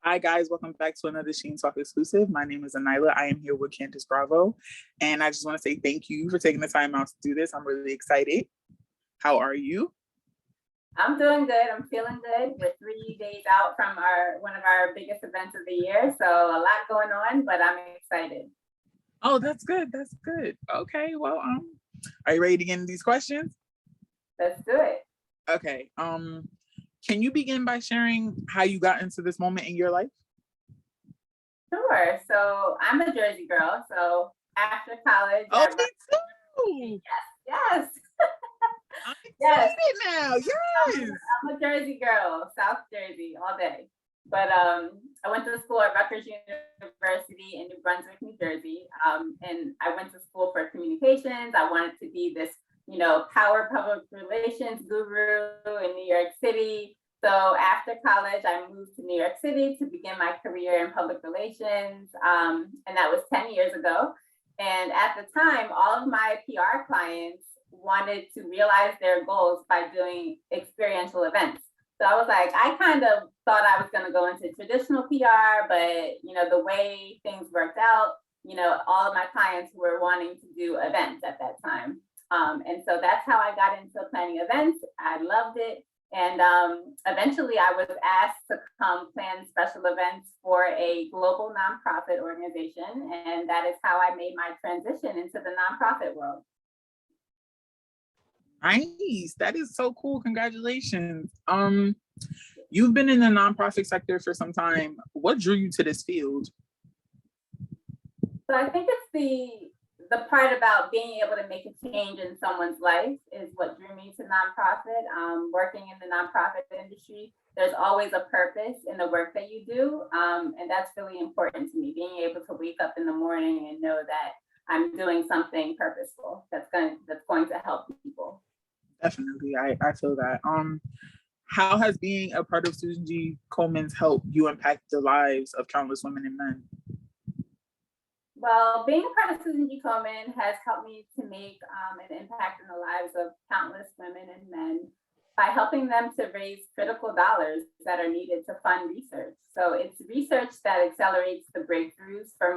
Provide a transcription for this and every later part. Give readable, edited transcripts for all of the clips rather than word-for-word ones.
Hi guys, welcome back to another Sheen Talk exclusive. My name is Anila. I am here with Candance Bravo. And I just want to say thank you for taking the time out to do this. I'm really excited. How are you? I'm doing good. I'm feeling good. We're 3 days out from our one of our biggest events of the year. So a lot going on, but I'm excited. Oh, that's good. That's good. Okay, well, are you ready to get into these questions? Let's do it. Okay. Can you begin by sharing how you got into this moment in your life? Sure. So I'm a Jersey girl. So after college, Oh, me too. yes. I'm Yes. excited now. Yes. I'm a Jersey girl, South Jersey all day. But I went to school at Rutgers University in New Brunswick, New Jersey. And I went to school for communications. I wanted to be this, power public relations guru in New York City. So after college, I moved to New York City to begin my career in public relations. And that was 10 years ago. And at the time, all of my PR clients wanted to realize their goals by doing experiential events. So I was like, I kind of thought I was going to go into traditional PR, but the way things worked out, all of my clients were wanting to do events at that time. And so that's how I got into planning events. I loved it. And eventually I was asked to come plan special events for a global nonprofit organization. And that is how I made my transition into the nonprofit world. Nice. That is so cool. Congratulations. You've been in the nonprofit sector for some time. What drew you to this field? So I think it's the part about being able to make a change in someone's life is what drew me to nonprofit. Working in the nonprofit industry, there's always a purpose in the work that you do. And that's really important to me, being able to wake up in the morning and know that I'm doing something purposeful that's going to help people. Definitely. I feel that. How has being a part of Susan G. Komen's helped you impact the lives of countless women and men? Well, being a part of Susan G. Komen has helped me to make an impact in the lives of countless women and men by helping them to raise critical dollars that are needed to fund research. So it's research that accelerates the breakthroughs for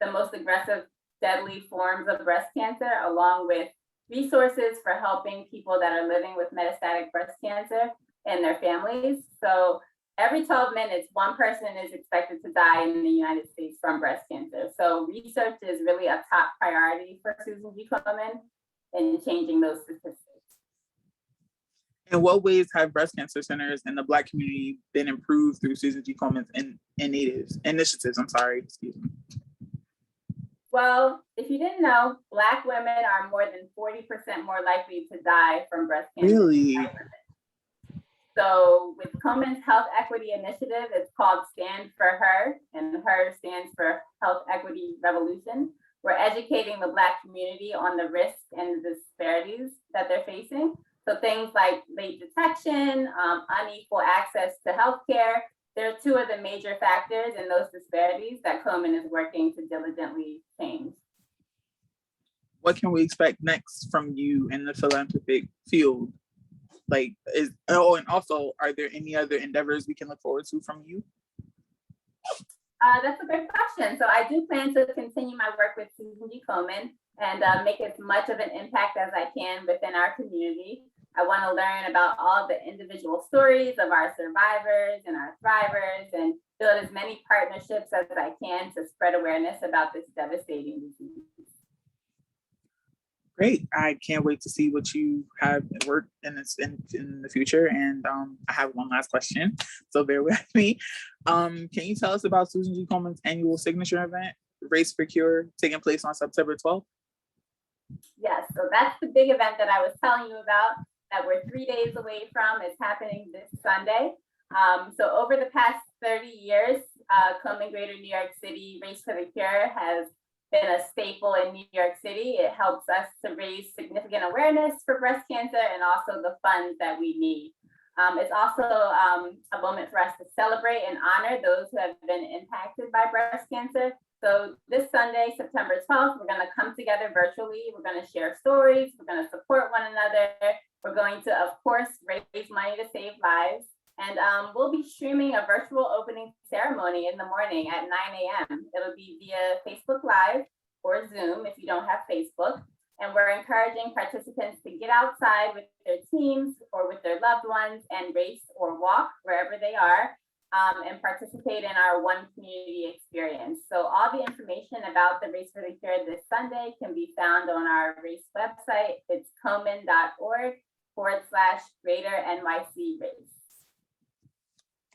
the most aggressive, deadly forms of breast cancer, along with resources for helping people that are living with metastatic breast cancer and their families. So every 12 minutes, one person is expected to die in the United States from breast cancer. So research is really a top priority for Susan G. Komen in changing those statistics. In what ways have breast cancer centers in the Black community been improved through Susan G. Komen's initiatives? Excuse me. Well, if you didn't know, Black women are more than 40% more likely to die from breast cancer. Really? So with Komen's Health Equity Initiative, it's called Stand for Her, and HER stands for Health Equity Revolution. We're educating the Black community on the risks and the disparities that they're facing. So things like late detection, unequal access to healthcare, they're two of the major factors in those disparities that Komen is working to diligently change. What can we expect next from you in the philanthropic field? And also, are there any other endeavors we can look forward to from you? That's a great question. So I do plan to continue my work with Susan G. Komen and make as much of an impact as I can within our community. I want to learn about all the individual stories of our survivors and our thrivers and build as many partnerships as I can to spread awareness about this devastating disease. Great. I can't wait to see what you have worked in the future. And I have one last question, so bear with me. Can you tell us about Susan G. Komen's annual signature event, Race for Cure, taking place on September 12th? Yes, so that's the big event that I was telling you about that we're 3 days away from. It's happening this Sunday. So over the past 30 years, Komen Greater New York City Race for the Cure has been a staple in New York City. It helps us to raise significant awareness for breast cancer and also the funds that we need. It's also a moment for us to celebrate and honor those who have been impacted by breast cancer. So this Sunday, September 12th, we're going to come together virtually. We're going to share stories. We're going to support one another. We're going to, of course, raise money to save lives. And we'll be streaming a virtual opening ceremony in the morning at 9 a.m. It'll be via Facebook Live or Zoom if you don't have Facebook. And we're encouraging participants to get outside with their teams or with their loved ones and race or walk wherever they are, and participate in our One Community experience. So all the information about the Race for the Cure this Sunday can be found on our race website. It's komen.org/Greater NYC Race.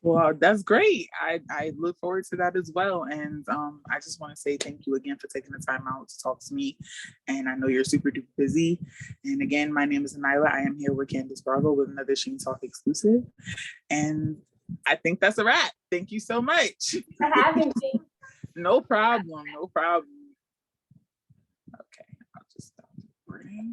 Well, that's great. I look forward to that as well. And I just want to say thank you again for taking the time out to talk to me. And I know you're super duper busy. And again, my name is Nyla. I am here with Candance Bravo with another Sheen Talk exclusive. And I think that's a wrap. Thank you so much for having me. No problem. No problem. Okay, I'll just stop recording.